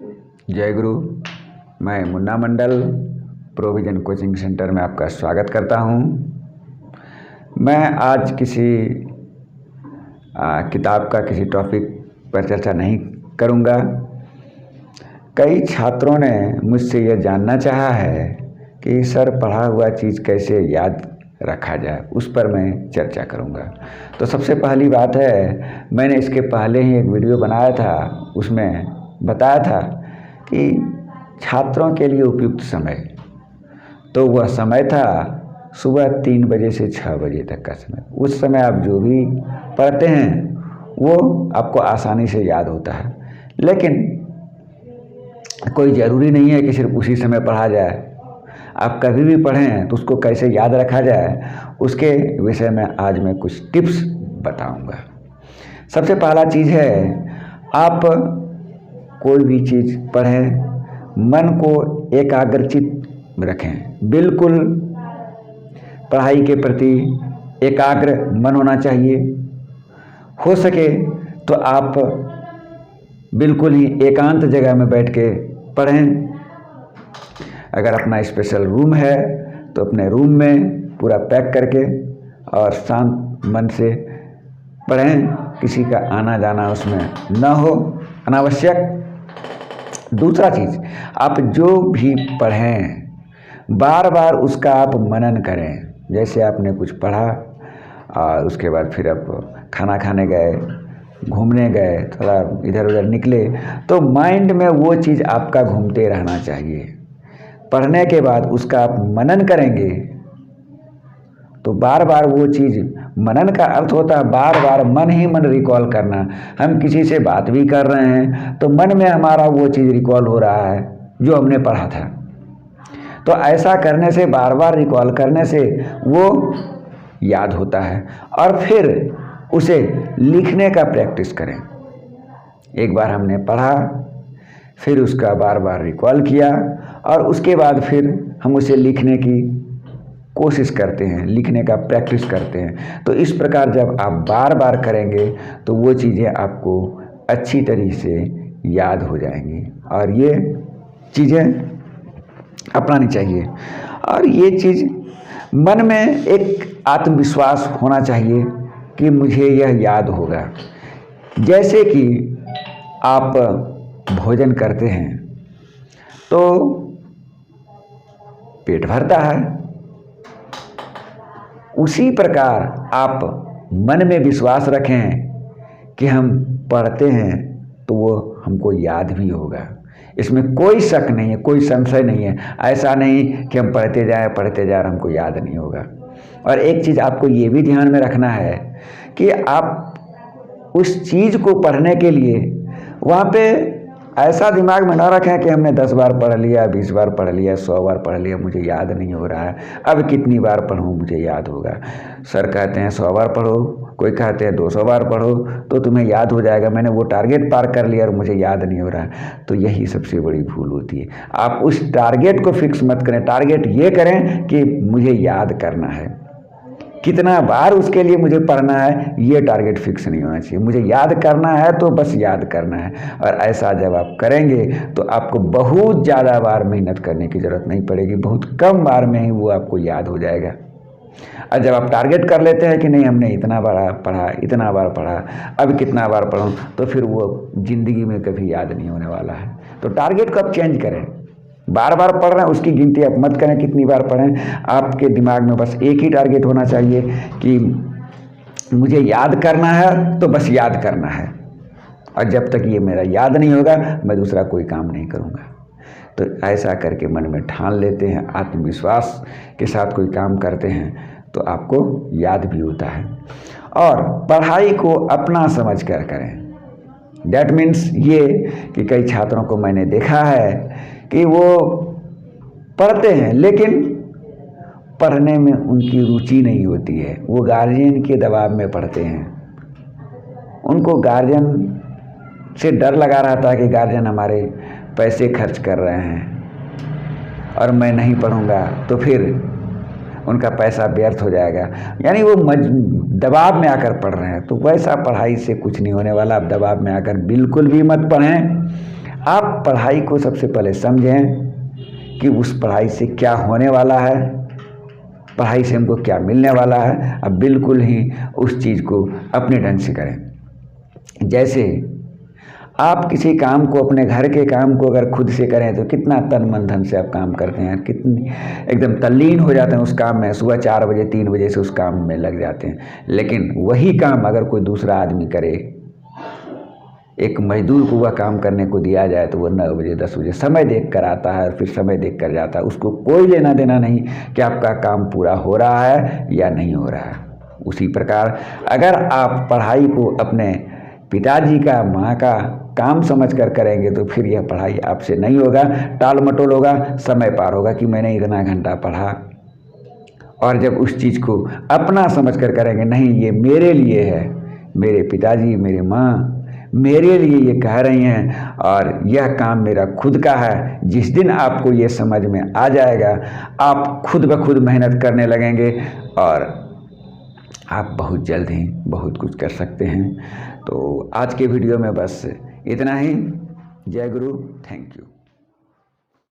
जय गुरु। मैं मुन्ना मंडल provision coaching centre में आपका स्वागत करता हूं। मैं आज किसी किताब का किसी टॉपिक पर चर्चा नहीं करूंगा। कई छात्रों ने मुझसे यह जानना चाहा है कि सर पढ़ा हुआ चीज़ कैसे याद रखा जाए, उस पर मैं चर्चा करूंगा। तो सबसे पहली बात है, मैंने इसके पहले ही एक वीडियो बनाया था, उसमें बताया था कि छात्रों के लिए उपयुक्त समय, तो वह समय था सुबह 3 बजे से 6 बजे तक का समय। उस समय आप जो भी पढ़ते हैं वो आपको आसानी से याद होता है, लेकिन कोई ज़रूरी नहीं है कि सिर्फ उसी समय पढ़ा जाए। आप कभी भी पढ़ें तो उसको कैसे याद रखा जाए, उसके विषय में आज मैं कुछ टिप्स बताऊंगा। सबसे पहला चीज़ है, आप कोई भी चीज़ पढ़ें, मन को एकाग्रचित रखें। बिल्कुल पढ़ाई के प्रति एकाग्र मन होना चाहिए। हो सके तो आप बिल्कुल ही एकांत जगह में बैठ के पढ़ें। अगर अपना स्पेशल रूम है तो अपने रूम में पूरा पैक करके और शांत मन से पढ़ें, किसी का आना जाना उसमें न हो अनावश्यक। दूसरा चीज़, आप जो भी पढ़ें बार बार उसका आप मनन करें। जैसे आपने कुछ पढ़ा और उसके बाद फिर आप खाना खाने गए, घूमने गए, थोड़ा इधर उधर निकले, तो माइंड में वो चीज़ आपका घूमते रहना चाहिए। पढ़ने के बाद उसका आप मनन करेंगे तो बार बार वो चीज़, मनन का अर्थ होता है बार बार मन ही मन रिकॉल करना। हम किसी से बात भी कर रहे हैं तो मन में हमारा वो चीज़ रिकॉल हो रहा है जो हमने पढ़ा था। तो ऐसा करने से, बार बार रिकॉल करने से वो याद होता है। और फिर उसे लिखने का प्रैक्टिस करें। एक बार हमने पढ़ा, फिर उसका बार बार रिकॉल किया और उसके बाद फिर हम उसे लिखने की कोशिश करते हैं, लिखने का प्रैक्टिस करते हैं। तो इस प्रकार जब आप बार बार करेंगे तो वो चीज़ें आपको अच्छी तरीके से याद हो जाएंगी और ये चीज़ें अपनानी चाहिए। और ये चीज़ मन में एक आत्मविश्वास होना चाहिए कि मुझे यह याद होगा। जैसे कि आप भोजन करते हैं तो पेट भरता है, उसी प्रकार आप मन में विश्वास रखें कि हम पढ़ते हैं तो वो हमको याद भी होगा। इसमें कोई शक नहीं है, कोई संशय नहीं है। ऐसा नहीं कि हम पढ़ते जाए और हमको याद नहीं होगा। और एक चीज़ आपको ये भी ध्यान में रखना है कि आप उस चीज़ को पढ़ने के लिए वहाँ पे ऐसा दिमाग में ना रखें कि हमने 10 बार पढ़ लिया, 20 बार पढ़ लिया, 100 बार पढ़ लिया, मुझे याद नहीं हो रहा है, अब कितनी बार पढ़ूं मुझे याद होगा। सर कहते हैं 100 बार पढ़ो, कोई कहते हैं 200 बार पढ़ो तो तुम्हें याद हो जाएगा। मैंने वो टारगेट पार कर लिया और मुझे याद नहीं हो रहा है। तो यही सबसे बड़ी भूल होती है। आप उस टारगेट को फिक्स मत करें। टारगेट ये करें कि मुझे याद करना है, कितना बार उसके लिए मुझे पढ़ना है, ये टारगेट फिक्स नहीं होना चाहिए। मुझे याद करना है तो बस याद करना है। और ऐसा जब आप करेंगे तो आपको बहुत ज़्यादा बार मेहनत करने की ज़रूरत नहीं पड़ेगी, बहुत कम बार में ही वो आपको याद हो जाएगा। और जब आप टारगेट कर लेते हैं कि नहीं हमने इतना बार पढ़ा, इतना बार पढ़ा, अब कितना बार पढ़ूँ, तो फिर वो ज़िंदगी में कभी याद नहीं होने वाला है। तो टारगेट को आप चेंज करें। बार बार पढ़ रहे हैं उसकी गिनती आप मत करें कितनी बार पढ़ें। आपके दिमाग में बस एक ही टारगेट होना चाहिए कि मुझे याद करना है तो बस याद करना है, और जब तक ये मेरा याद नहीं होगा मैं दूसरा कोई काम नहीं करूँगा। तो ऐसा करके मन में ठान लेते हैं, आत्मविश्वास के साथ कोई काम करते हैं तो आपको याद भी होता है। और पढ़ाई को अपना समझ कर करें। डैट मीन्स ये कि कई छात्रों को मैंने देखा है कि वो पढ़ते हैं लेकिन पढ़ने में उनकी रुचि नहीं होती है। वो गार्जियन के दबाव में पढ़ते हैं। उनको गार्जियन से डर लगा रहता है कि गार्जियन हमारे पैसे खर्च कर रहे हैं और मैं नहीं पढ़ूंगा तो फिर उनका पैसा व्यर्थ हो जाएगा। यानी वो दबाव में आकर पढ़ रहे हैं। तो वैसा पढ़ाई से कुछ नहीं होने वाला। आप दबाव में आकर बिल्कुल भी मत पढ़ें। आप पढ़ाई को सबसे पहले समझें कि उस पढ़ाई से क्या होने वाला है, पढ़ाई से हमको क्या मिलने वाला है। अब बिल्कुल ही उस चीज़ को अपने ढंग से करें। जैसे आप किसी काम को, अपने घर के काम को अगर खुद से करें तो कितना तन मन धन से आप काम करते हैं, कितनी एकदम तल्लीन हो जाते हैं उस काम में, सुबह 4 बजे 3 बजे से उस काम में लग जाते हैं। लेकिन वही काम अगर कोई दूसरा आदमी करे, एक मजदूर को वह काम करने को दिया जाए तो वह 9 बजे 10 बजे समय देख कर आता है और फिर समय देख कर जाता है। उसको कोई लेना देना नहीं कि आपका काम पूरा हो रहा है या नहीं हो रहा है। उसी प्रकार अगर आप पढ़ाई को अपने पिताजी का, माँ का काम समझ कर करेंगे तो फिर यह पढ़ाई आपसे नहीं होगा, टाल मटोल होगा, समय पार होगा कि मैंने इतना घंटा पढ़ा। और जब उस चीज़ को अपना समझ कर करेंगे, नहीं ये मेरे लिए है, मेरे पिताजी, मेरी माँ मेरे लिए ये कह रही हैं और यह काम मेरा खुद का है, जिस दिन आपको ये समझ में आ जाएगा आप खुद ब खुद मेहनत करने लगेंगे और आप बहुत जल्द ही बहुत कुछ कर सकते हैं। तो आज के वीडियो में बस इतना ही। जय गुरु, थैंक यू।